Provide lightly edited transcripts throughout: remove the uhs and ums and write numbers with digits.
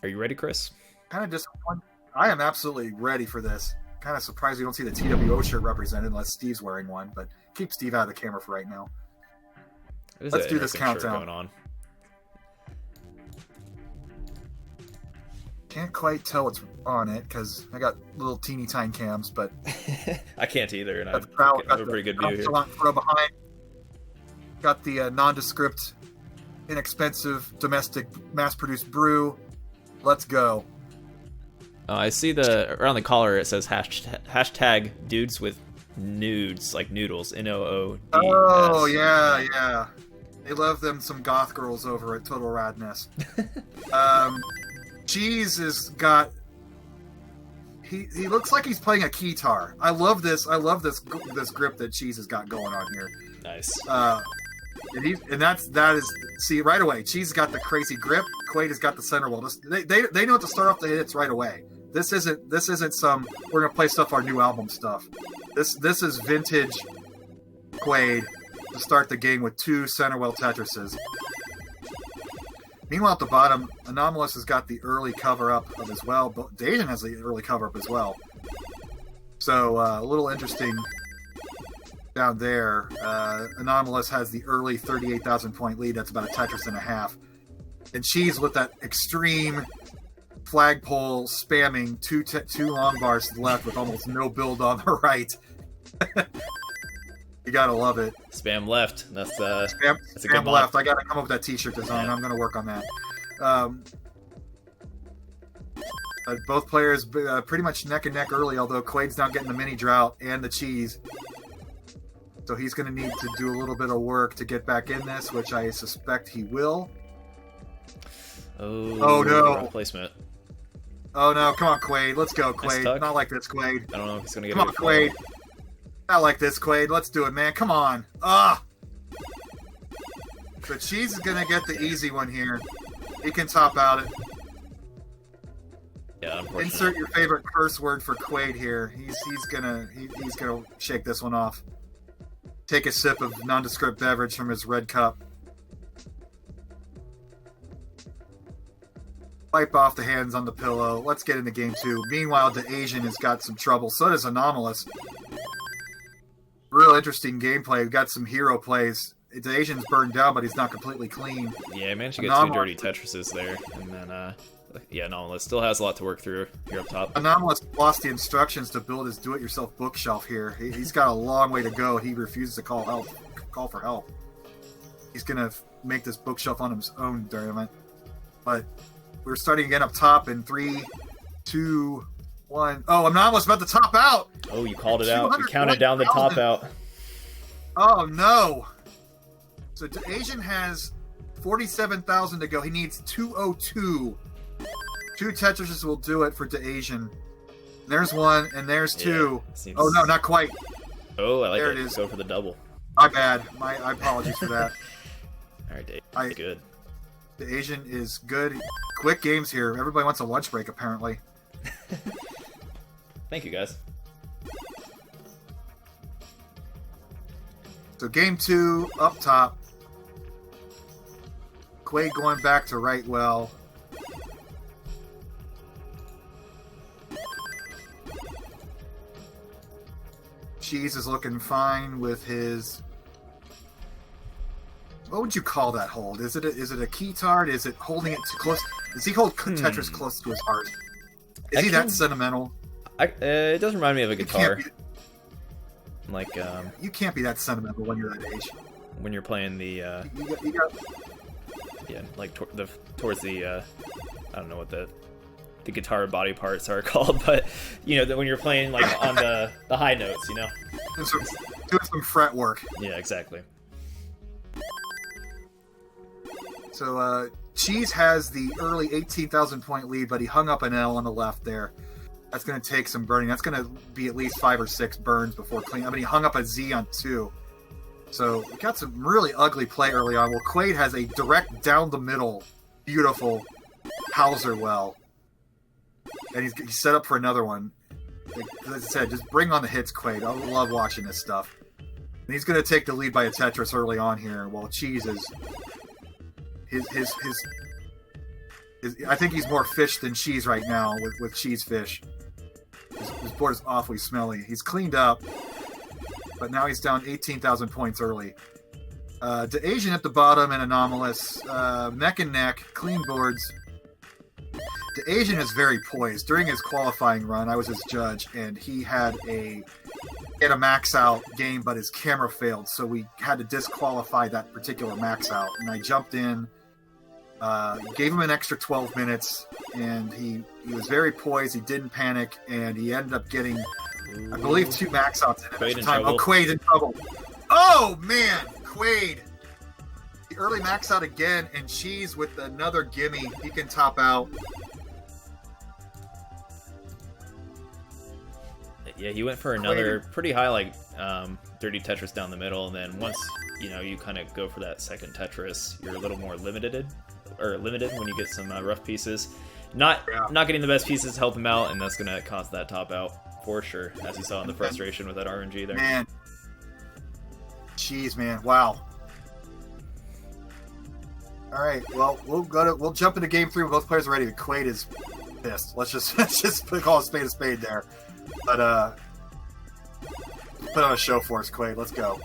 Are you ready, Chris? Kind of disappointed. I am absolutely ready for this. Kind of surprised we don't see the TWO shirt represented unless Steve's wearing one, but keep Steve out of the camera for right now. Let's do this countdown. Going on. Can't quite tell what's on it because I got little teeny tiny cams, but I can't either, and I have a pretty good view here. Behind. Got the nondescript, inexpensive, domestic, mass-produced brew. Let's go. I see around the collar it says hashtag dudes with nudes, like noodles, NOODS. Oh, yeah. They love them some goth girls over at Total Radness. Cheez has got... He looks like he's playing a keytar. I love this grip that Cheez has got going on here. Nice. That is see right away. Cheez got the crazy grip. Quaid has got the center wall. They know to start off the hits right away. This isn't some we're gonna play stuff our new album stuff. This is vintage Quaid to start the game with 2 center well Tetrises. Meanwhile, at the bottom, Anomalous has got the early cover up of as well. But Daasian has the early cover up as well. So a little interesting down there. Anomalous has the early 38,000 point lead. That's about a Tetris and a half. And Cheez with that extreme flagpole spamming, two long bars to the left with almost no build on the right. You gotta love it. Spam left. That's a spam good left. I gotta come up with that T-shirt design. Yeah. I'm gonna work on that. Both players pretty much neck and neck early, although Quaid's now getting the mini drought and the Cheez. So he's going to need to do a little bit of work to get back in this, which I suspect he will. Oh no. Placement. Oh no, come on Quaid. Let's go, Quaid. Not like this, Quaid. I don't know if he's going to get Come on, Quaid. Not like this, Quaid. Let's do it, man. Come on. Ah! So Cheez is going to get the easy one here. He can top out it. Yeah, unfortunately. Insert your favorite curse word for Quaid here. He's gonna shake this one off. Take a sip of nondescript beverage from his red cup. Wipe off the hands on the pillow. Let's get into game 2. Meanwhile, Daasian has got some trouble. So does Anomalous. Real interesting gameplay. We've got some hero plays. Daasian's burned down, but he's not completely clean. Yeah, he managed to get 2 dirty Tetrises there. And then, yeah, Anomalous still has a lot to work through here up top. Anomalous lost the instructions to build his do-it-yourself bookshelf here. He's got a long way to go. He refuses to call for help. He's going to make this bookshelf on his own during it. But we're starting again up top in 3, 2, 1. Oh, Anomalous about to top out! Oh, you called it out. You counted down the top out. Oh, no. So Daasian has 47,000 to go. He needs 202. 2 Tetrises will do it for Daasian. There's 1, and there's 2. Seems... Oh, no, not quite. Oh, I like there it. It is. Go for the double. My bad. My apologies for that. All right, Daasian's good. Daasian is good. Quick games here. Everybody wants a lunch break, apparently. Thank you, guys. So game 2, up top. Quaid going back to right well. Cheez is looking fine with his... What would you call that hold? Is it a keytard? Is it holding it too close? Does he hold Tetris close to his heart? Is he that sentimental? It does remind me of a guitar. Like you can't be that sentimental when you're that age. When you're playing the you got... yeah, like towards the I don't know what the guitar body parts are called, but you know that when you're playing like on the high notes, you know, doing some fret work. Yeah, exactly. So Cheez has the early 18,000 point lead, but he hung up an L on the left there. That's going to take some burning. That's going to be at least 5 or 6 burns before clean. I mean, he hung up a Z on 2. So we got some really ugly play early on. Well, Quaid has a direct down the middle, beautiful Hauser well. And he's set up for another one. Like, as I said, just bring on the hits, Quaid. I love watching this stuff. And he's going to take the lead by a Tetris early on here, while Cheez is... I think he's more fish than cheese right now with cheese fish. His board is awfully smelly. He's cleaned up, but now he's down 18,000 points early. Daasian at the bottom and Anomalous, neck and neck, clean boards. Daasian is very poised. During his qualifying run, I was his judge, and he had a max out game, but his camera failed, so we had to disqualify that particular max out. And I jumped in, gave him an extra 12 minutes, and he was very poised. He didn't panic, and he ended up getting, I believe, 2 max outs in it at the time. Oh, Quaid in trouble. Oh, man! Quaid! The early max out again, and Cheez with another gimme. He can top out. Yeah, he went for another pretty high, like, dirty Tetris down the middle, and then once, you kind of go for that second Tetris, you're a little more limited when you get some rough pieces. Not getting the best pieces help him out, and that's going to cause that top out for sure, as you saw in the frustration with that RNG there. Man. Jeez, man. Wow. All right, well, we'll jump into game 3 when both players are ready. Quaid is pissed. Let's just call a spade there. But put on a show for us, Quaid. Let's go.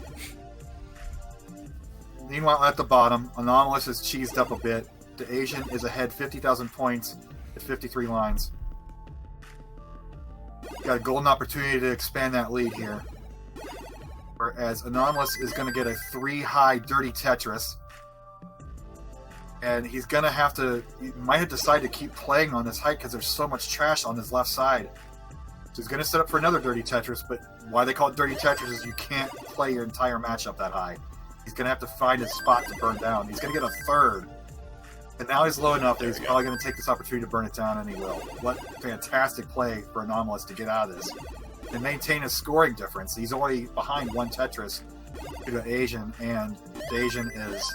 Meanwhile, at the bottom, Anomalous is cheesed up a bit. Daasian is ahead 50,000 points at 53 lines. Got a golden opportunity to expand that lead here. Whereas Anomalous is going to get a 3-high dirty Tetris. And he's going to have to... He might have decided to keep playing on this height because there's so much trash on his left side. So he's going to set up for another dirty Tetris, but why they call it dirty Tetris is you can't play your entire match up that high. He's going to have to find his spot to burn down. He's going to get a 3rd. And now he's low enough that he's probably going to take this opportunity to burn it down, and he will. What fantastic play for Anomalous to get out of this and maintain his scoring difference. He's already behind 1 Tetris to Daasian, and Daasian is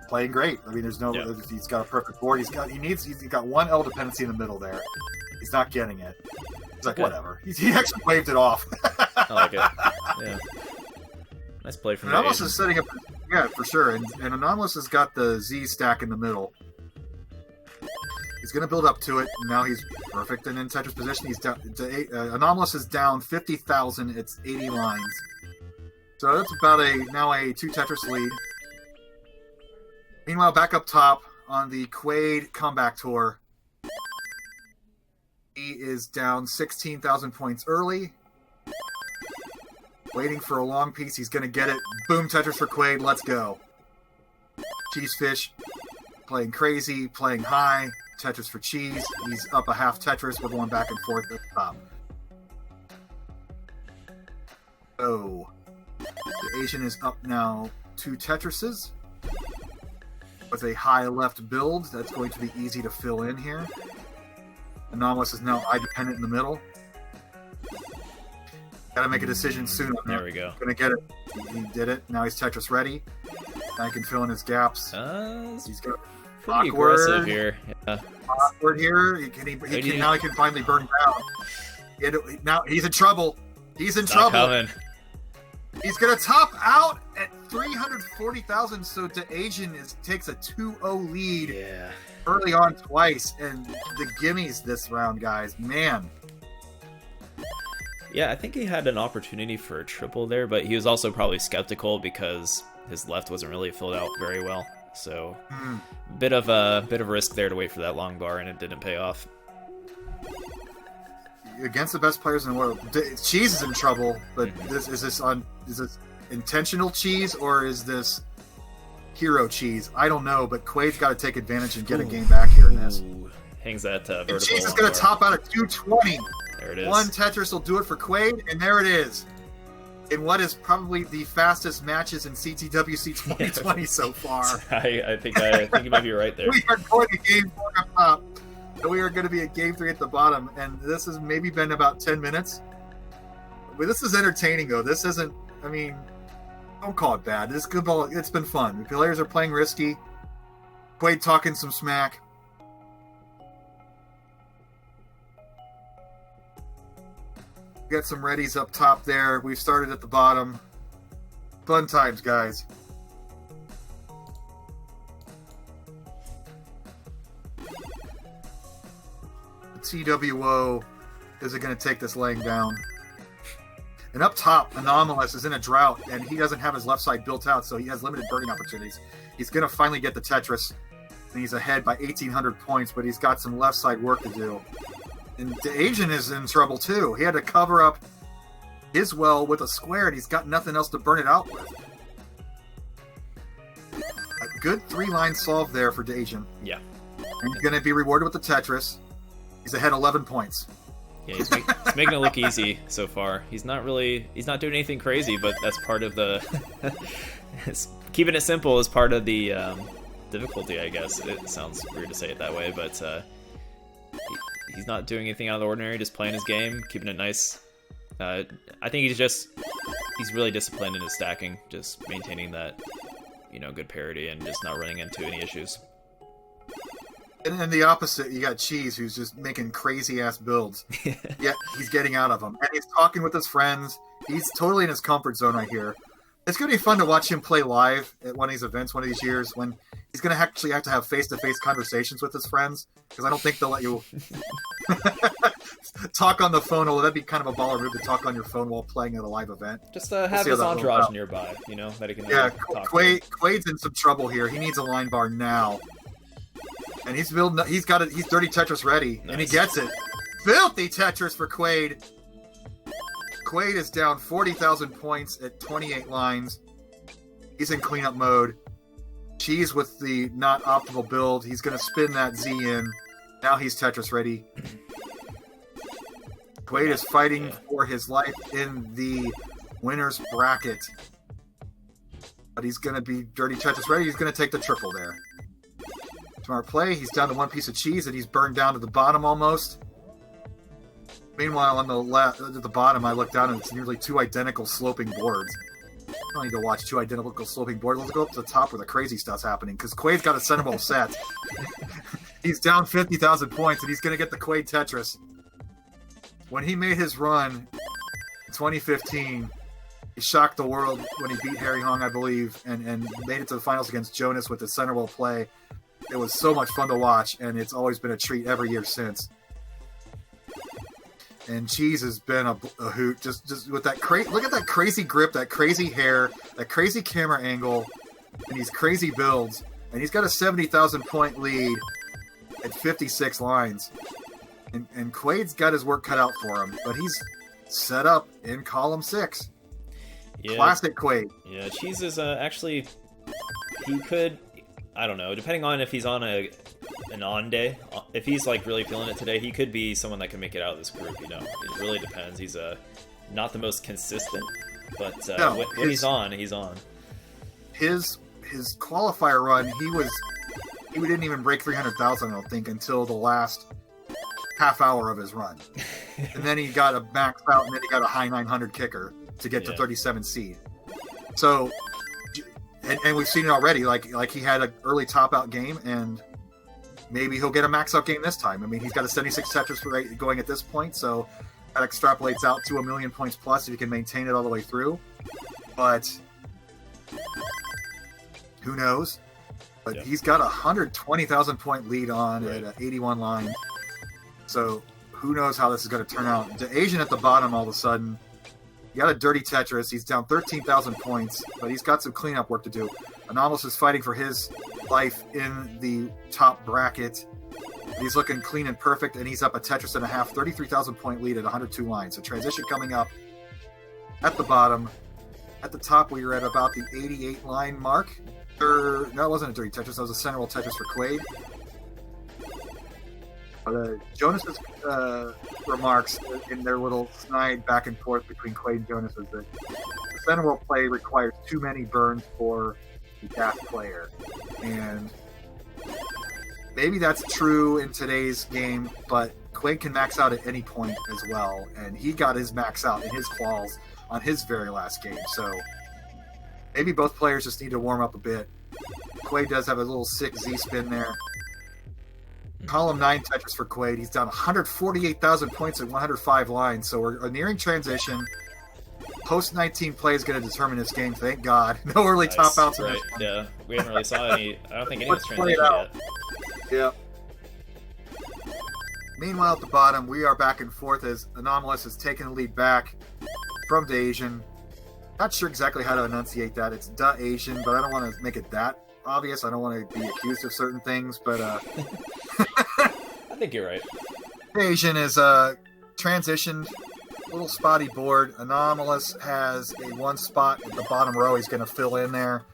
playing great. I mean, there's no... Yeah. He's got a perfect board. He's got 1 L dependency in the middle there. He's not getting it. He's like, whatever. He actually waved it off. I like it. Yeah. Nice play from Anomalous is setting up... Yeah, for sure. And Anomalous has got the Z stack in the middle. He's going to build up to it. And now he's perfect and in Tetris position. He's down. Anomalous is down 50,000. It's 80 lines. So that's about now a 2 Tetris lead. Meanwhile, back up top on the Quaid comeback tour, he is down 16,000 points early. Waiting for a long piece. He's going to get it. Boom, Tetris for Quaid. Let's go. Cheesefish playing crazy, playing high. Tetris for Cheez. He's up a half Tetris with one back and forth at the top. Oh. The Asian is up now 2 Tetrises. With a high left build, that's going to be easy to fill in here. Anomalous is now eye-dependent in the middle. Gotta make a decision soon on that. There we go. Gonna get it. He did it. Now he's Tetris ready. Now he can fill in his gaps. He's got pretty aggressive here. Yeah. Awkward here. Now he can finally burn down. Now he's in trouble. He's in trouble. Coming. He's gonna top out at 340,000. So Daasian takes a 2-0 lead early on twice, and the gimmies this round, guys. Man. Yeah, I think he had an opportunity for a triple there, but he was also probably skeptical because his left wasn't really filled out very well. So, bit of a risk there to wait for that long bar, and it didn't pay off. Against the best players in the world, Cheez is in trouble. But is this intentional Cheez, or is this hero Cheez? I don't know. But Quaid's got to take advantage and get a game back here in this. Hangs that vertical. And Cheez is going to top out at 220. There it is. 1 Tetris will do it for Quaid, and there it is. In what is probably the fastest matches in CTWC 2020 so far. I think you might be right there. We are going to game 4 up top, and we are going to be at game 3 at the bottom, and this has maybe been about 10 minutes. But this is entertaining, though. This isn't, I mean, don't call it bad. This is good ball. It's been fun. The players are playing risky. Quaid talking some smack. Got some readies up top there. We've started at the bottom. Fun times, guys. TWO is going to take this laying down. And up top, Anomalous is in a drought, and he doesn't have his left side built out, so he has limited burning opportunities. He's going to finally get the Tetris, and he's ahead by 1,800 points, but he's got some left side work to do. And Daasian is in trouble, too. He had to cover up his well with a square, and he's got nothing else to burn it out with. A good 3-line solve there for Daasian. Yeah. And he's going to be rewarded with the Tetris. He's ahead 11 points. Yeah, he's making it look easy so far. He's not doing anything crazy, but that's part of the keeping it simple is part of the difficulty, I guess. It sounds weird to say it that way, but he's not doing anything out of the ordinary, just playing his game, keeping it nice. I think he's really disciplined in his stacking, just maintaining that, good parity and just not running into any issues. And then the opposite, you got Cheez, who's just making crazy-ass builds. Yet he's getting out of them. And he's talking with his friends. He's totally in his comfort zone right here. It's going to be fun to watch him play live at one of these events one of these years when he's going to actually have to have face-to-face conversations with his friends, because I don't think they'll let you talk on the phone, although that'd be kind of a baller move to talk on your phone while playing at a live event. Just have his entourage nearby, that he can talk Quaid's in some trouble here. He needs a line bar now. And he's building. He's got it. He's dirty Tetris ready, nice. And he gets it. Filthy Tetris for Quaid. Quaid is down 40,000 points at 28 lines. He's in cleanup mode. Cheez with the not optimal build. He's going to spin that Z in. Now he's Tetris ready. Quaid is fighting for his life in the winner's bracket, but he's going to be dirty Tetris ready. He's going to take the triple there. Smart play. He's down to one piece of cheese, and he's burned down to the bottom almost. Meanwhile, on the left, at the bottom, I look down, and it's nearly two identical sloping boards. I don't need to watch two identical sloping boards. Let's go up to the top where the crazy stuff's happening, because Quaid's got a sentable set. He's down 50,000 points, and he's going to get the Quaid Tetris. When he made his run in 2015, he shocked the world when he beat Harry Hong, I believe, and made it to the finals against Jonas with his centerable play. It was so much fun to watch, and it's always been a treat every year since. And Cheez has been a hoot, just with that look at that crazy grip, that crazy hair, that crazy camera angle, and these crazy builds. And he's got a 70,000 point lead at 56 lines. And Quaid's got his work cut out for him, but he's set up in column 6. Yeah. Classic Quaid. Yeah, Cheez is actually, he could, I don't know, depending on if he's on an on day, if he's like really feeling it today, he could be someone that can make it out of this group, It really depends. He's not the most consistent, but when he's on, he's on. His qualifier run, he didn't even break 300,000, I don't think, until the last half hour of his run. And then he got a max out, and then he got a high 900 kicker to get to 37 seed. So, and we've seen it already, like he had an early top-out game, and maybe he'll get a max-out game this time. I mean, he's got a 76 Tetris going at this point, so that extrapolates out to 1 million points plus if he can maintain it all the way through. But who knows? But he's got a 120,000 point lead on at 81 line. So who knows how this is going to turn out. Daasian at the bottom all of a sudden. He got a dirty Tetris. He's down 13,000 points, but he's got some cleanup work to do. Anomalous is fighting for his life in the top bracket. He's looking clean and perfect, and he's up a Tetris and a half, 33,000 point lead at 102 lines. So transition coming up at the bottom. At the top, we were at about the 88 line mark. No, it wasn't a dirty Tetris. That was a central Tetris for Quaid. Jonas's remarks in their little snide back and forth between Quaid and Jonas is that the central play requires too many burns for the gas player. And maybe that's true in today's game, but Quaid can max out at any point as well. And he got his max out in his quals on his very last game. So maybe both players just need to warm up a bit. Quaid does have a little sick Z spin there. Column 9 Tetris for Quaid. He's down 148,000 points at 105 lines, so we're nearing transition. Post 19 play is going to determine this game, thank God. No early top outs. Right, yeah. We haven't really saw any, I don't think any of this transition yet. Yeah. Meanwhile, at the bottom, we are back and forth as Anomalous is taking the lead back from Daasian. Not sure exactly how to enunciate that. It's Daasian, but I don't want to make it that obvious. I don't want to be accused of certain things, but I think you're right. Daasian is transitioned, little spotty board. Anomalous has a one spot at the bottom row he's going to fill in there.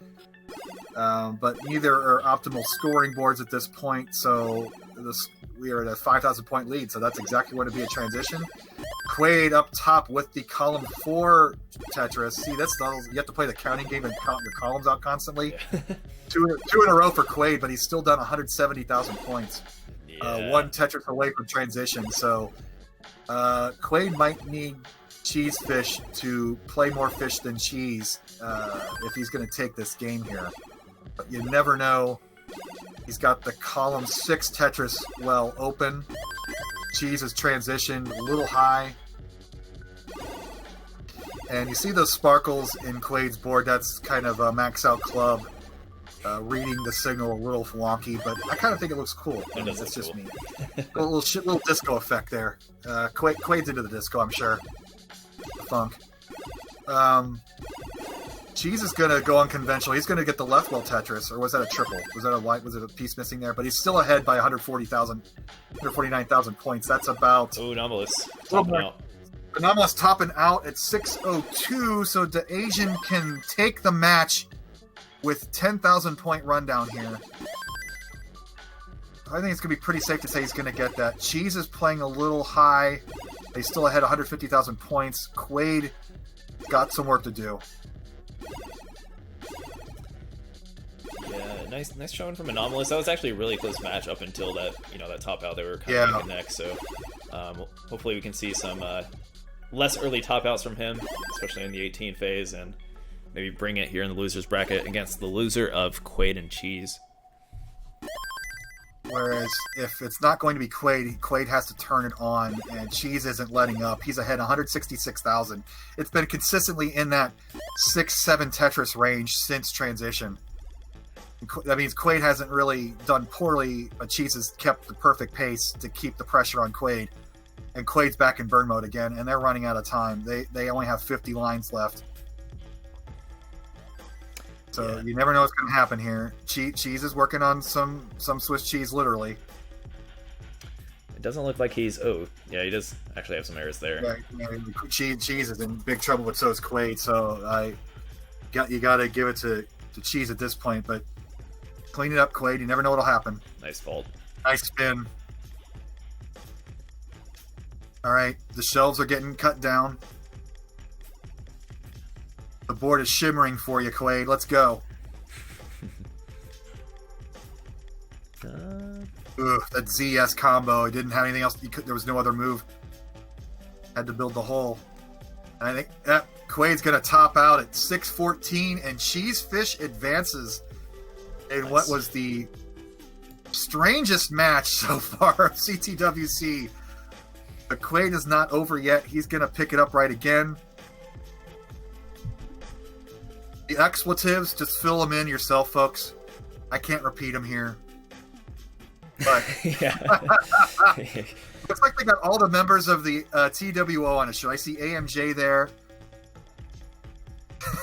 But neither are optimal scoring boards at this point, so we are at a 5,000 point lead, so that's exactly what it'd be a transition. Quaid up top with the column 4 Tetris. See, you have to play the counting game and count your columns out constantly. Yeah. two in a row for Quaid, but he's still done 170,000 points. Yeah. One Tetris away from transition, so Quaid might need Cheez Fish to play more fish than Cheez if he's going to take this game here. But you never know. He's got the column 6 Tetris well open. Cheez has transitioned a little high. And you see those sparkles in Quaid's board. That's kind of a max out club reading the signal a little wonky, but I kind of think it looks cool. That's just me. A little disco effect there. Quaid's into the disco, I'm sure. The funk. Cheez is going to go unconventional. He's going to get the left well Tetris, or was that a triple? Was that a white? Was it a piece missing there? But he's still ahead by 149,000 points. That's about... Oh, Anomalous topping out. Anomalous topping out at 602, so Daasian can take the match with 10,000 point rundown here. I think it's going to be pretty safe to say he's going to get that. Cheez is playing a little high. He's still ahead 150,000 points. Quaid got some work to do. Yeah, nice showing from Anomalous. That was actually a really close match up until that top out. They were kind of neck and neck. So hopefully we can see some less early top outs from him, especially in the 18 phase, and maybe bring it here in the losers bracket against the loser of Quaid and Cheez. Whereas if it's not going to be Quaid has to turn it on, and Cheez isn't letting up. He's ahead 166,000. It's been consistently in that 6-7 Tetris range since transition. That means Quaid hasn't really done poorly, but Cheez has kept the perfect pace to keep the pressure on Quaid. And Quaid's back in burn mode again, and they're running out of time. They only have 50 lines left. So you never know what's going to happen here. Cheez is working on some Swiss cheese, literally. It doesn't look like he's... Oh, yeah, he does actually have some errors there. Yeah, Cheez is in big trouble, but so is Quaid. So you got to give it to Cheez at this point. But clean it up, Quaid. You never know what'll happen. Nice fault. Nice spin. All right, the shelves are getting cut down. The board is shimmering for you, Quaid. Let's go. That ZS combo. He didn't have anything else. There was no other move. Had to build the hole. And I think Quaid's going to top out at 614, and Cheez Fish advances in what was the strangest match so far of CTWC. But Quaid is not over yet. He's going to pick it up right again. The expletives, just fill them in yourself, folks. I can't repeat them here. But looks like they got all the members of the TWO on a show. I see AMJ there.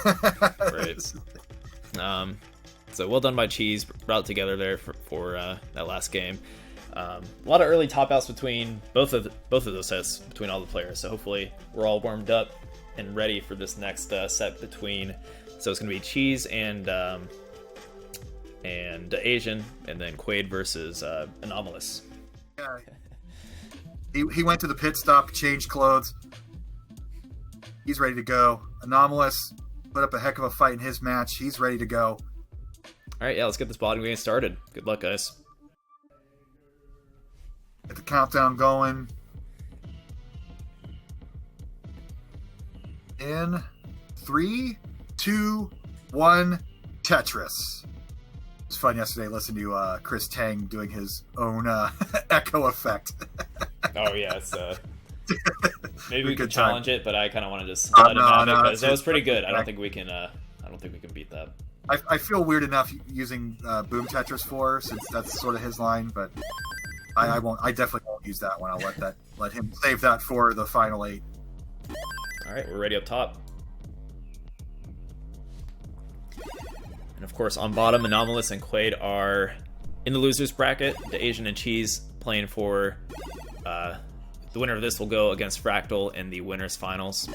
Right. So well done by Cheez. Brought it together there for that last game. A lot of early top outs between both of those sets between all the players. So hopefully we're all warmed up and ready for this next set between. So it's going to be Cheez and Daasian, and then Quaid versus Anomalous. Yeah. He went to the pit stop, changed clothes. He's ready to go. Anomalous put up a heck of a fight in his match. He's ready to go. All right, yeah, let's get this bottom game started. Good luck, guys. Get the countdown going. In 3, 2, 1, Tetris. It was fun yesterday listening to Chris Tang doing his own echo effect. Oh yeah, it's maybe we could challenge it, but I kind of want to just let him have it because that was pretty good. I don't think we can beat that. I feel weird enough using Boom Tetris 4 since that's sort of his line, but I won't. I definitely won't use that one. I'll let him save that for the final 8. All right, we're ready up top. And of course, on bottom, Anomalous and Quaid are in the losers bracket. Daasian and Cheez playing for the winner of this will go against Fractal in the winners finals.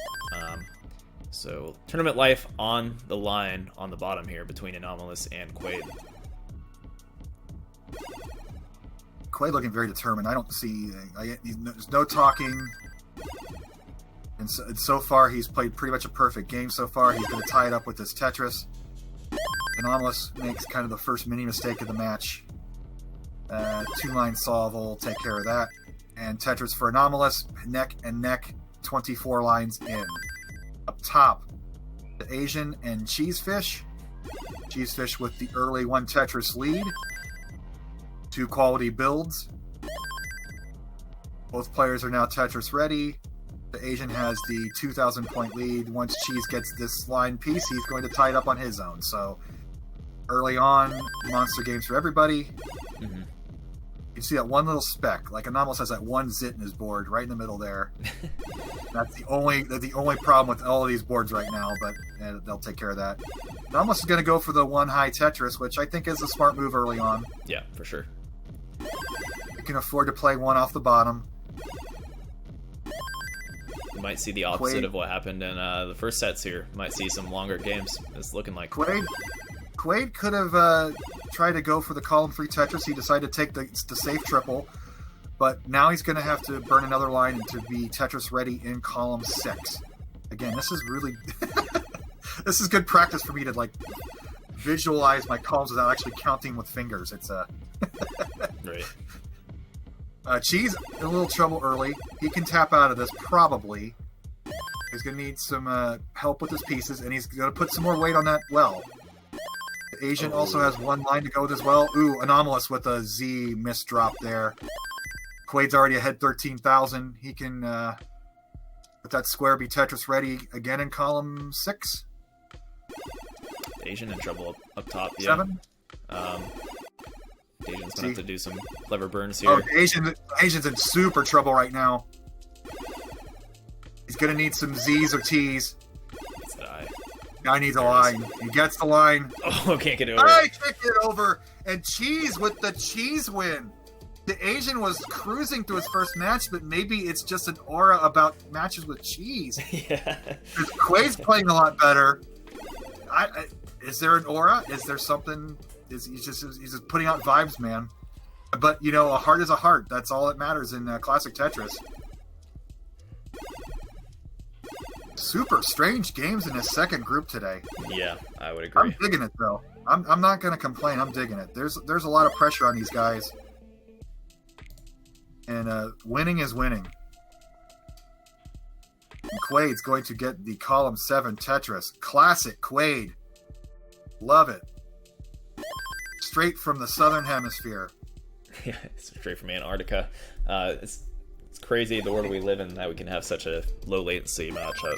So tournament life on the line on the bottom here between Anomalous and Quaid. Quaid looking very determined. I don't see. There's no talking. And so far, he's played pretty much a perfect game so far. He's going to tie it up with this Tetris. Anomalous makes kind of the first mini mistake of the match. 2-line solve will take care of that. And Tetris for Anomalous, neck and neck, 24 lines in. Up top, the Daasian and Cheesefish. Cheesefish with the early 1 Tetris lead. 2 quality builds. Both players are now Tetris ready. The Daasian has the 2,000 point lead. Once Cheez gets this line piece, he's going to tie it up on his own. So early on, monster games for everybody. Mm-hmm. You see that one little speck, like Anomalous has that one zit in his board right in the middle there. That's the only problem with all of these boards right now, but they'll take care of that. Anomalous is going to go for the 1 high Tetris, which I think is a smart move early on. Yeah, for sure. You can afford to play 1 off the bottom. You might see the opposite of what happened in the first sets here. Might see some longer games. It's looking like Quaid could have tried to go for the column 3 Tetris. He decided to take the safe triple, but now he's going to have to burn another line and to be Tetris ready in column 6. Again, this is really this is good practice for me to like visualize my columns without actually counting with fingers. It's right. Cheez in a little trouble early. He can tap out of this probably. He's going to need some help with his pieces, and he's going to put some more weight on that well. The Daasian also has 1 line to go with as well. Ooh, Anomalous with a Z misdrop there. Quaid's already ahead 13,000. He can, with that square, be Tetris ready again in column 6. Daasian in trouble up top. Yeah. 7. Daasian's going to have to do some clever burns here. Oh, Daasian's in super trouble right now. He's going to need some Z's or T's. It's that eye. Guy needs a line. He gets the line. Oh, can't get it over. I kicked it over. And Cheez with the Cheez win. The Daasian was cruising through his first match, but maybe it's just an aura about matches with Cheez. Yeah. Quaid's playing a lot better. Is there an aura? Is there something? He's just putting out vibes, man. But, you know, a heart is a heart. That's all that matters in Classic Tetris. Super strange games in his second group today. Yeah, I would agree. I'm digging it, though. I'm not going to complain. I'm digging it. There's a lot of pressure on these guys. And winning is winning. And Quaid's going to get the column 7 Tetris. Classic Quaid. Love it. Straight from the southern hemisphere. Yeah, straight from Antarctica. It's crazy the world we live in that we can have such a low latency matchup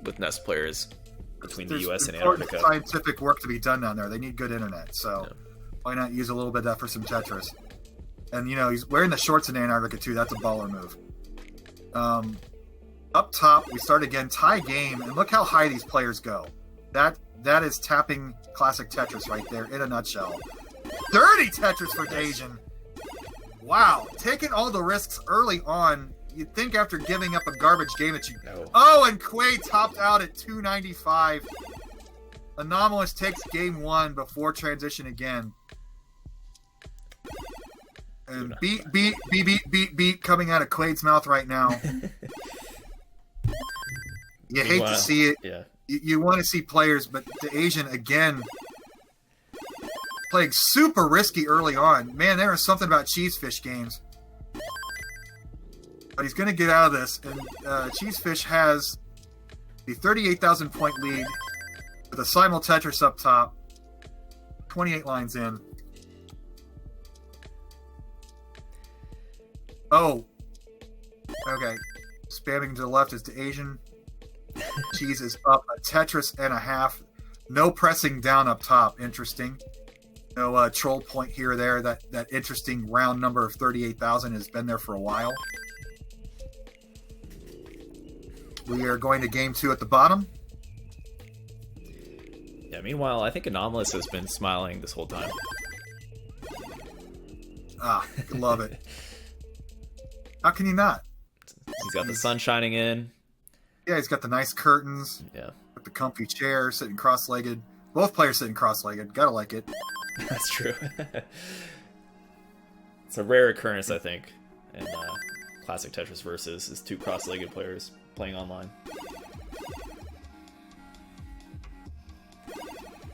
with NES players between the U.S. and Antarctica. Scientific work to be done down there. They need good internet, so why not use a little bit of that for some Tetris? And, you know, he's wearing the shorts in Antarctica, too. That's a baller move. Up top, we start again. Tie game, and look how high these players go. That is tapping Classic Tetris right there in a nutshell. Dirty Tetris for Daasian. Wow. Taking all the risks early on. You'd think after giving up a garbage game that you... No. Oh, and Quaid topped out at 295. Anomalous takes game 1 before transition again. And beat coming out of Quaid's mouth right now. You hate to see it. Yeah. You want to see players, but the Daasian, again, playing super risky early on. Man, there is something about Cheesefish games. But he's going to get out of this, and Cheesefish has the 38,000 point lead with a simul Tetris up top, 28 lines in. Oh, okay. Spamming to the left is the Daasian. Cheez is up a Tetris and a half. No pressing down up top. Interesting. No troll point here or there. That interesting round number of 38,000 has been there for a while. We are going to game 2 at the bottom. Yeah, meanwhile, I think Anomalous has been smiling this whole time. Ah, love it. How can you not? He's got the sun shining in. Yeah, he's got the nice curtains. Yeah. With the comfy chair, sitting cross-legged. Both players sitting cross-legged. Gotta like it. That's true. It's a rare occurrence, I think, in Classic Tetris Versus, is 2 cross-legged players playing online.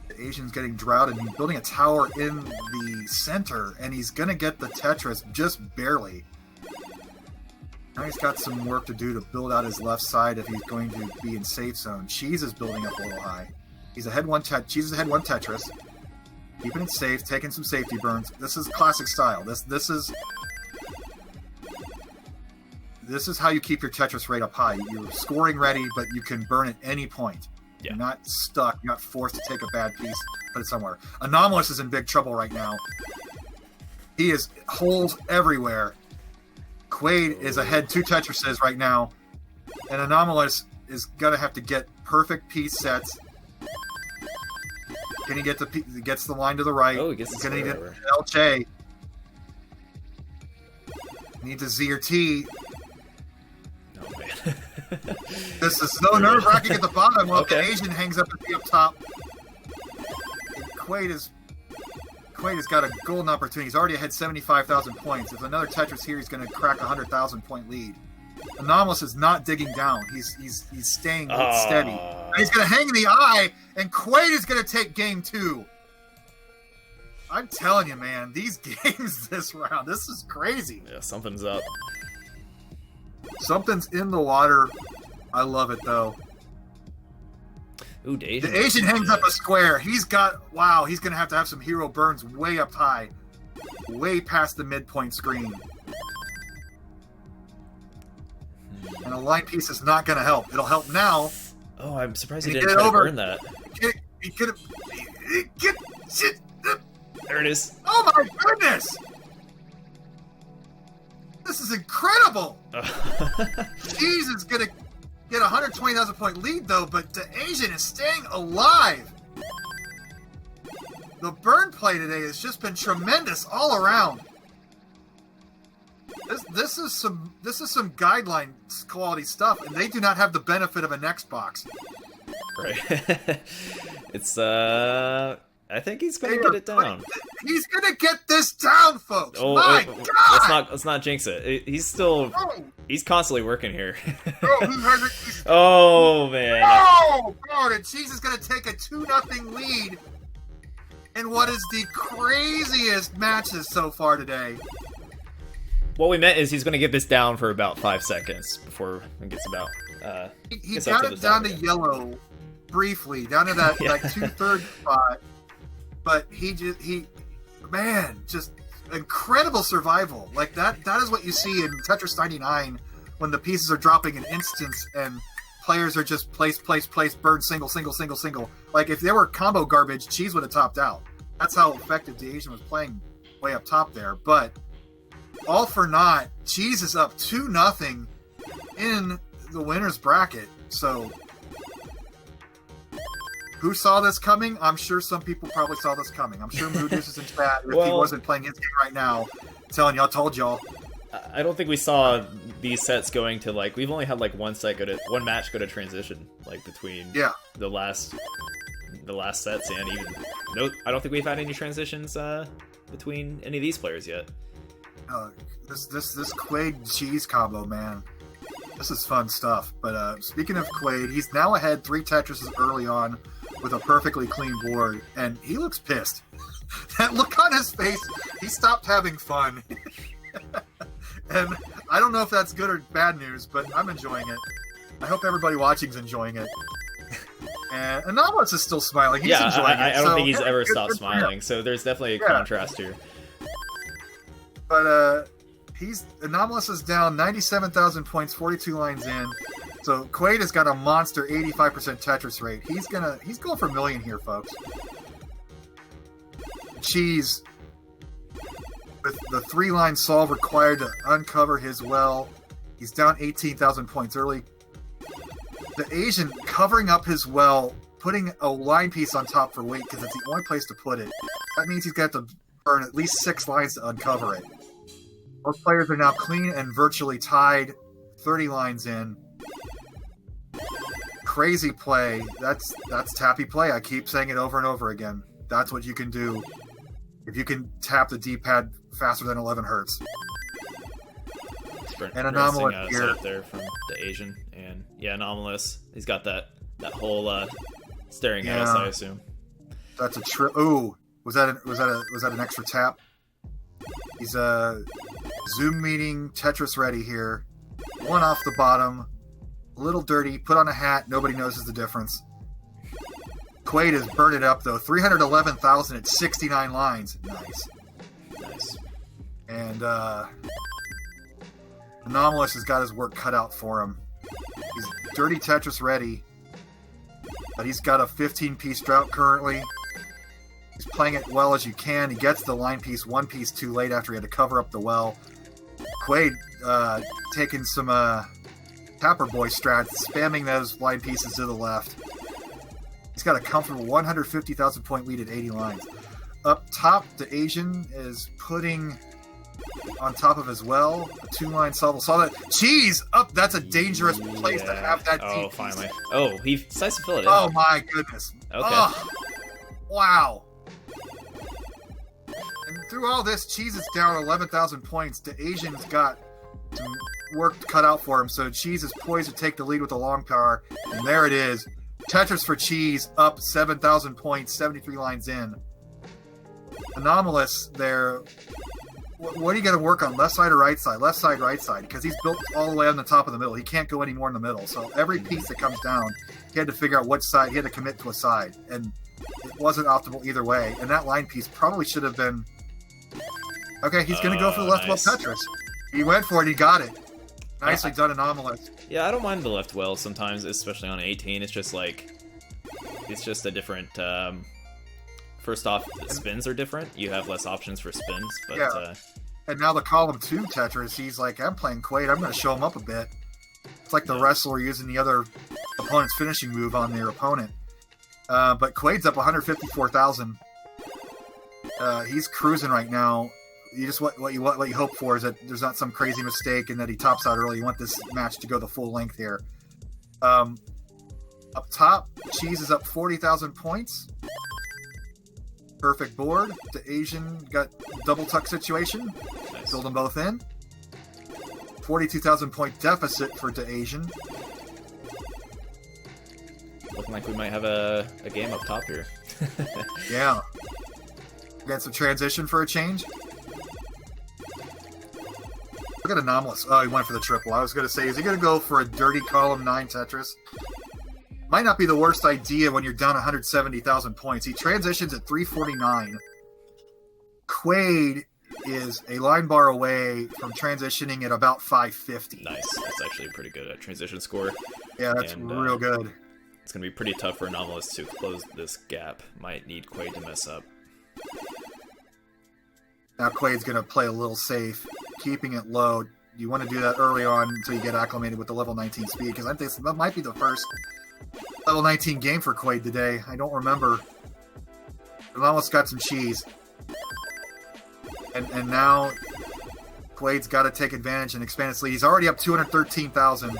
The Asian's getting droughted. He's building a tower in the center, and he's gonna get the Tetris just barely. Now he's got some work to do to build out his left side if he's going to be in safe zone. Cheez is building up a little high. He's ahead one. Cheez is ahead 1 Tetris. Keeping it safe, taking some safety burns. This is classic style. This is how you keep your Tetris rate up high. You're scoring ready, but you can burn at any point. Yeah. You're not stuck. You're not forced to take a bad piece, put it somewhere. Anomalous is in big trouble right now. He is holes everywhere. Quaid is ahead 2 Tetrises right now, and Anomalous is gonna have to get perfect piece sets. Can he get gets the line to the right? Oh, he gets the Can he get over. LJ? Needs a Z or T. Oh man. This is so nerve-wracking at the bottom. Well, Okay. the Asian hangs up at the up top. Quaid has got a golden opportunity. He's already ahead 75,000 points. If another Tetris here, he's going to crack a 100,000 point lead. Anomalous is not digging down. He's staying steady. And he's going to hang in the eye, and Quaid is going to take game 2. I'm telling you, man, these games this round, this is crazy. Yeah, something's up. Something's in the water. I love it, though. Ooh, Daasian. The Asian hangs up a square. He's got, wow, he's going to have some hero burns way up high. Way past the midpoint screen. And a line piece is not going to help. It'll help now. Oh, I'm surprised he Can didn't he try get to over? burn that. He could have... Get... Shit! There it is. Oh my goodness! This is incredible! Cheez is going to get a 120,000 point lead, though, but the Asian is staying alive. The burn play today has just been tremendous all around. This is some guideline quality stuff, and they do not have the benefit of an Xbox. Right. It's I think he's gonna get it down. He's gonna get this down, folks. Oh, my God! Let's not jinx it. He's constantly working here. Oh, Oh man. oh God! And Cheez is gonna take a 2-0 lead in what is the craziest matches so far today. What we meant is he's gonna get this down for about 5 seconds before it gets about. He gets up got to it the down top to again. yellow briefly, down to that Yeah. like 2/3 spot, but just incredible survival. Like that is what you see in Tetris 99 when the pieces are dropping in instants and players are just place, burn, single. Like if there were combo garbage, Cheez would have topped out. That's how effective Daasian was playing way up top there. But all for naught, Cheez is up 2-0 in the winner's bracket. So who saw this coming? I'm sure some people probably saw this coming. I'm sure Moodus is in chat if he wasn't playing his game right now, telling y'all, told y'all. I don't think we saw these sets going to like. We've only had like one match go to transition, like between the last sets and even I don't think we've had any transitions between any of these players yet. This Quaid Cheez combo, man, this is fun stuff. But speaking of Quaid, he's now ahead 3 Tetrises early on with a perfectly clean board, and he looks pissed. That look on his face, he stopped having fun. And I don't know if that's good or bad news, but I'm enjoying it. I hope everybody watching's enjoying it. And Anomalous is still smiling. He's enjoying it. I don't think he's ever stopped smiling, so there's definitely a contrast here. But Anomalous is down 97,000 points, 42 lines in. So Quaid has got a monster 85% Tetris rate. He's going for a million here, folks. Cheez, with the 3-line solve required to uncover his well. He's down 18,000 points early. The Asian covering up his well, putting a line piece on top for weight because it's the only place to put it. That means he's got to burn at least 6 lines to uncover it. Both players are now clean and virtually tied, 30 lines in. Crazy play. That's tappy play. I keep saying it over and over again. That's what you can do if you can tap the D-pad faster than 11 hertz. And Anomalous here up there from the Asian, and yeah, Anomalous. He's got that whole staring at us, I assume. That's a trip. Ooh, was that an extra tap? He's Zoom meeting Tetris ready here. One off the bottom, a little dirty. Put on a hat. Nobody notices the difference. Quaid has burned it up though. 311,000 at 69 lines. Nice. And Anomalous has got his work cut out for him. He's dirty Tetris ready, but he's got a 15-piece drought currently. He's playing it well as you can. He gets the line piece 1 piece too late after he had to cover up the well. Quaid taking some Tapper Boy strats, spamming those line pieces to the left. He's got a comfortable 150,000 point lead at 80 lines. Up top, the Asian is putting on top of his well a 2-line solve. Saw that Cheez up. That's a dangerous place to have that. Oh, finally. Oh, he decides to fill it in. Oh my goodness. Okay. Oh, wow. And through all this, Cheez is down 11,000 points. The Asian's got some work cut out for him, so Cheez is poised to take the lead with the long power. And there it is. Tetris for Cheez up 7,000 points, 73 lines in. Anomalous there. What are you going to work on? Left side or right side? Left side, right side. Because he's built all the way on the top of the middle. He can't go any more in the middle. So every piece that comes down, he had to figure out which side. He had to commit to a side. And it wasn't optimal either way. And that line piece probably should have been... Okay, he's going to go for the left well Tetris. He went for it. He got it. Nicely done, Anomalous. Yeah, I don't mind the left well sometimes, especially on 18. It's just like... It's just a different... First off, the spins are different. You have less options for spins, but... Yeah. And now the column 2 Tetris, he's like, I'm playing Quaid, I'm going to show him up a bit. It's like the wrestler using the other opponent's finishing move on their opponent. But Quaid's up 154,000. He's cruising right now. You just what you hope for is that there's not some crazy mistake and that he tops out early. You want this match to go the full length here. Up top, Cheez is up 40,000 points. Perfect board. The Asian got double tuck situation. Nice. Filled them both in. 42,000 point deficit for the Asian. Looking like we might have a game up top here. Yeah. Got some transition for a change. Look at Anomalous. Oh, he went for the triple. I was going to say, is he going to go for a dirty column 9 Tetris? Might not be the worst idea when you're down 170,000 points. He transitions at 349. Quaid is a line bar away from transitioning at about 550. Nice. That's actually pretty good at transition score. Yeah, that's real good. It's going to be pretty tough for Anomalous to close this gap. Might need Quaid to mess up. Now Quaid's going to play a little safe, keeping it low. You want to do that early on until you get acclimated with the level 19 speed, because I think that might be the first level 19 game for Quaid today. I don't remember. But almost got some Cheez. And now Quaid's got to take advantage and expand his lead. He's already up 213,000.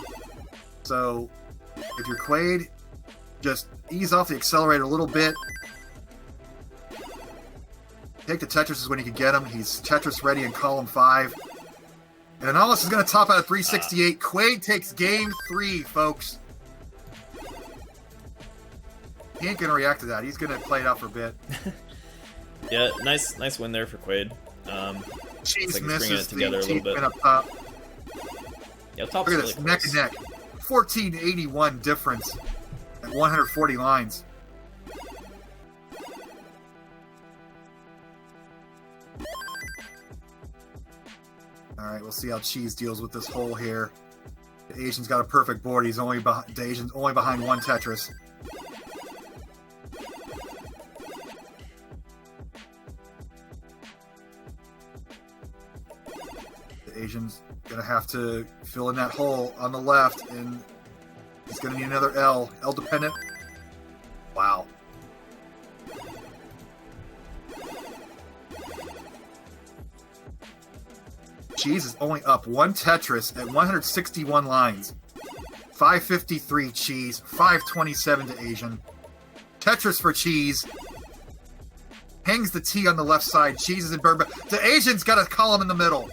So if you're Quaid, just ease off the accelerator a little bit. Take the Tetris when you can get him. He's Tetris ready in column 5. And Anomalous is going to top out at 368. Quaid takes game 3, folks. He ain't going to react to that. He's going to play it out for a bit. Yeah, nice win there for Quaid. Cheez like misses the together a little bit. Up top. Yeah, top's Look at really this, neck and neck. 1481 difference at 140 lines. Alright, we'll see how Cheez deals with this hole here. The Asian's got a perfect board. He's only the Asian's only behind 1 Tetris. Asian's gonna have to fill in that hole on the left, and he's gonna need another L. L dependent. Wow. Cheez is only up one Tetris at 161 lines. 553 Cheez, 527 to Asian. Tetris for Cheez. Hangs the T on the left side. Cheez is in burn, but the Asian's got a column in the middle.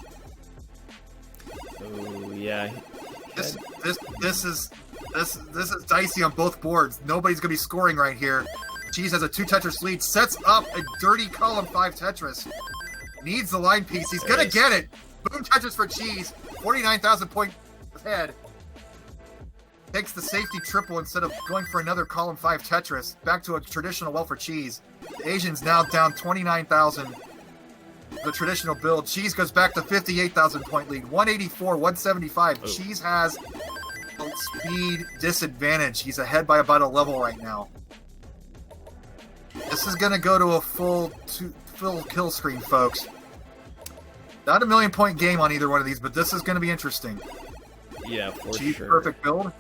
Oh yeah. This is dicey on both boards. Nobody's gonna be scoring right here. Cheez has a 2 Tetris lead. Sets up a dirty column 5 Tetris. Needs the line piece. He's gonna get it. Boom Tetris for Cheez. 49,000 point ahead. Takes the safety triple instead of going for another column 5 Tetris. Back to a traditional well for Cheez. The Asian's now down 29,000. The traditional build. Cheez goes back to 58,000 point lead. 184, 175. Oh. Cheez has a speed disadvantage. He's ahead by about a level right now. This is going to go to a full kill screen, folks. Not a million point game on either one of these, but this is going to be interesting. Yeah, for Cheez, sure. perfect build.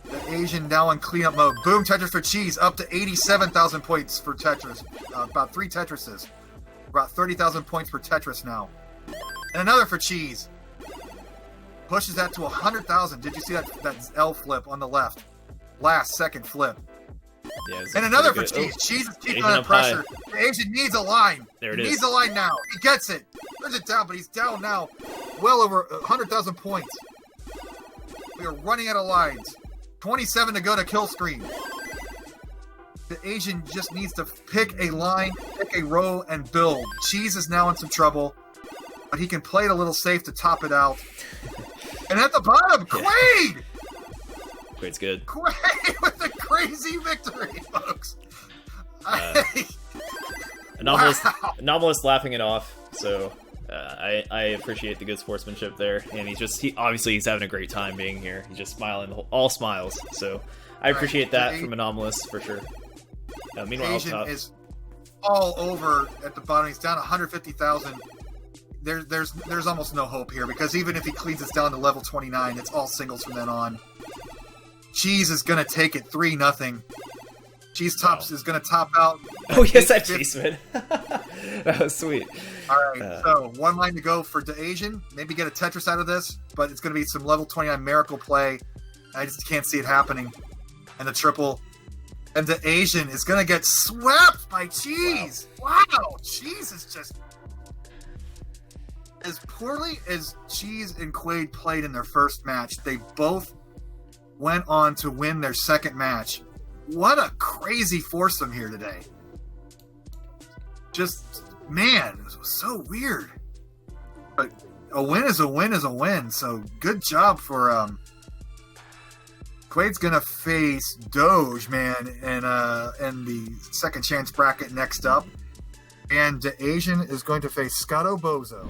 The Asian now in cleanup mode. Boom Tetris for Cheez, up to 87,000 points for Tetris. About 3 Tetrises. About 30,000 points per Tetris now. And another for Cheez. Pushes that to 100,000. Did you see that L flip on the left? Last second flip. Yeah, and another for good. Cheez. Oh, Cheez is keeping Asian under up pressure. high. The Asian needs a line. There it he is. needs a line now. He gets it. Turns it down, but he's down now. Well over 100,000 points. We are running out of lines. 27 to go to kill screen. The Asian just needs to pick a line, pick a row, and build. Cheez is now in some trouble, but he can play it a little safe to top it out. And at the bottom, Quaid! Quaid's good. Quaid with a crazy victory, folks. Anomalous, Wow. Anomalous laughing it off. So I appreciate the good sportsmanship there, and obviously he's having a great time being here. He's just smiling, all smiles. So I appreciate that from Anomalous for sure. Meanwhile, Asian top. is all over at the bottom. He's down 150,000. There's almost no hope here, because even if he cleans this down to level 29, it's all singles from then on. Cheez is gonna take it 3-0. Cheez is gonna top out. Oh yes, that Cheez win. That was sweet. All right, so 1 line to go for Daasian. Maybe get a Tetris out of this, but it's gonna be some level 29 miracle play. I just can't see it happening. And the triple. And the Asian is gonna get swept by Cheez. Wow, Cheez is just as poorly as Cheez and Quaid played in their first match. They both went on to win their second match. What a crazy foursome here today. Just, man, it was so weird. But a win is a win is a win. So good job for Quaid's gonna face Doge, man, in the second chance bracket next up. And the Asian is going to face Scotto Bozo.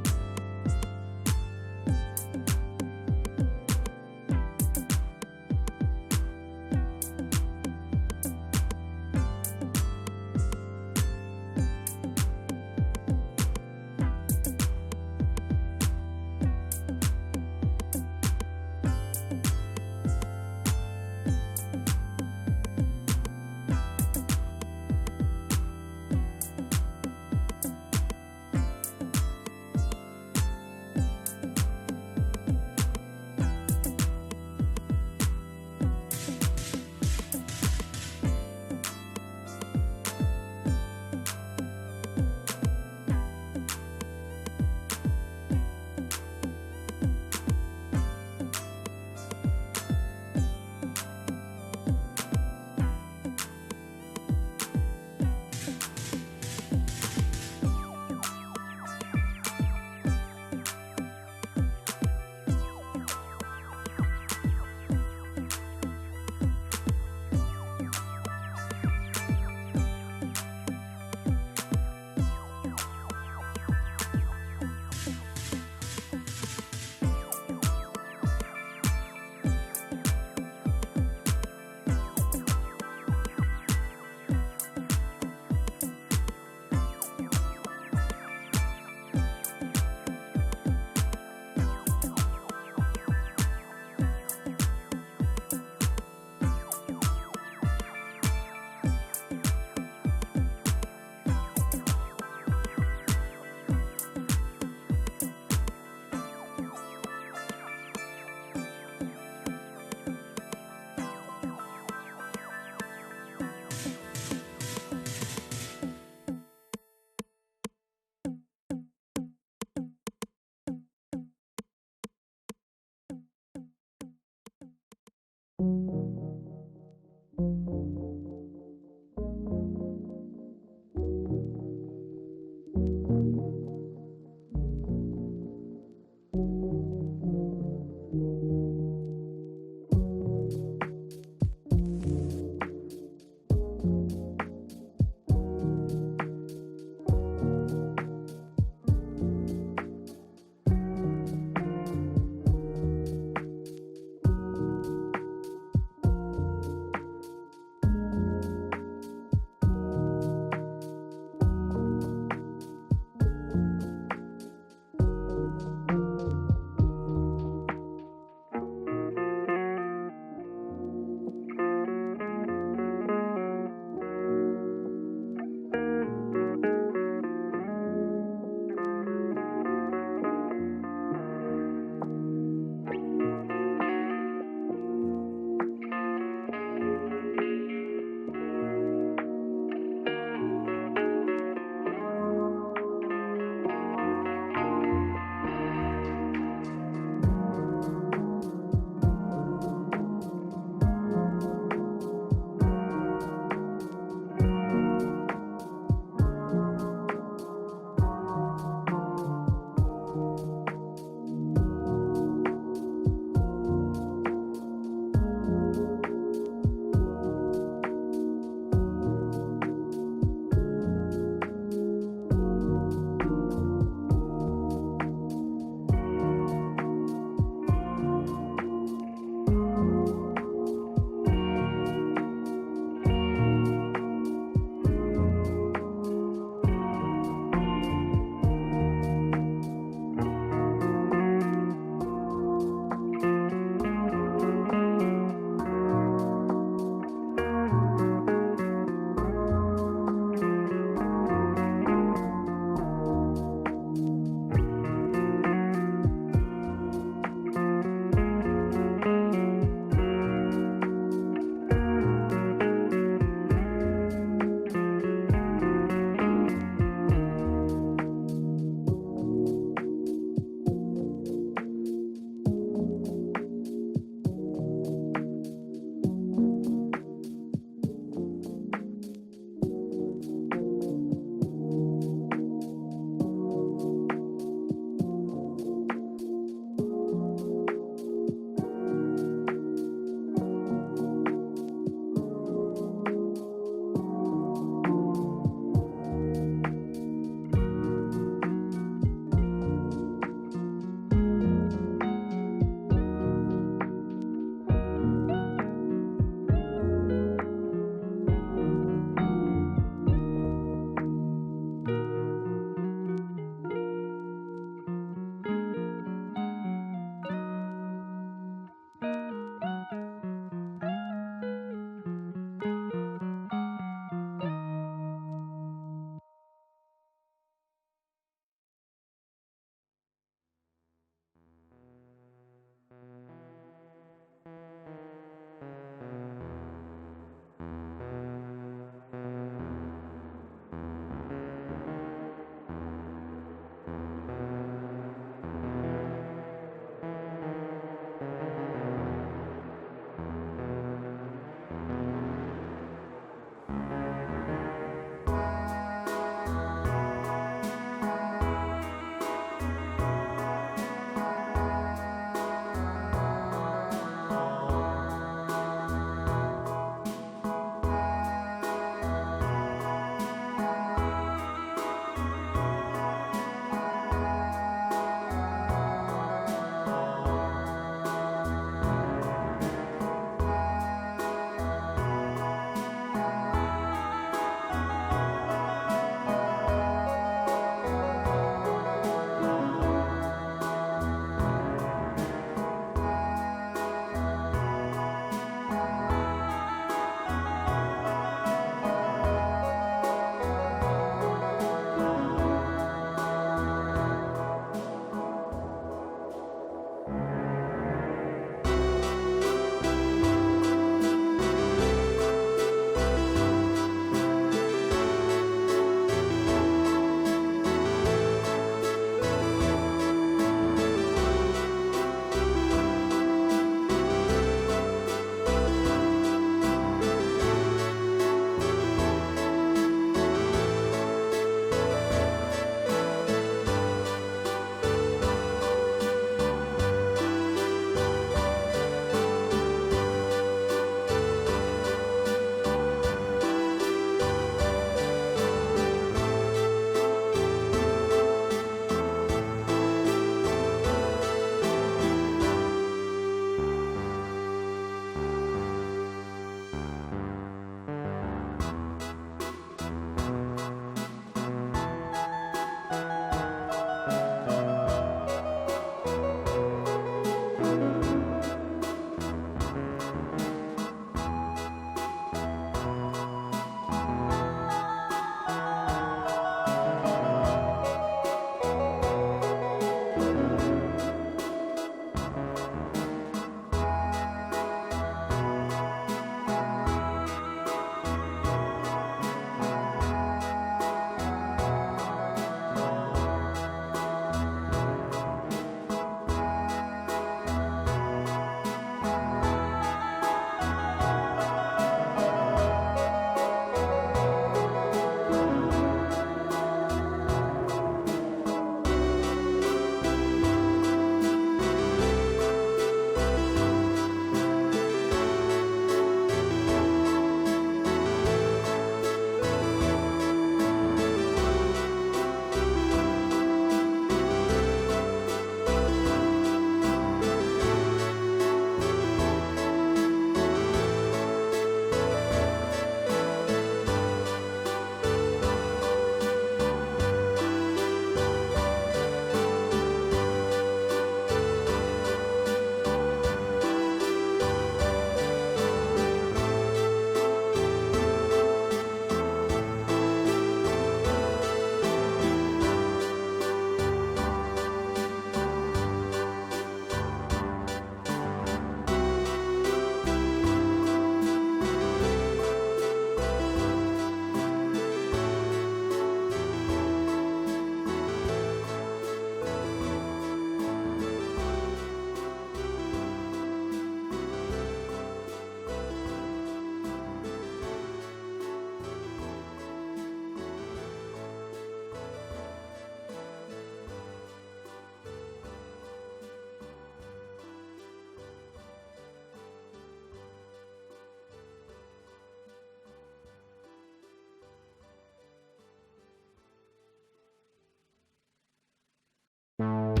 you.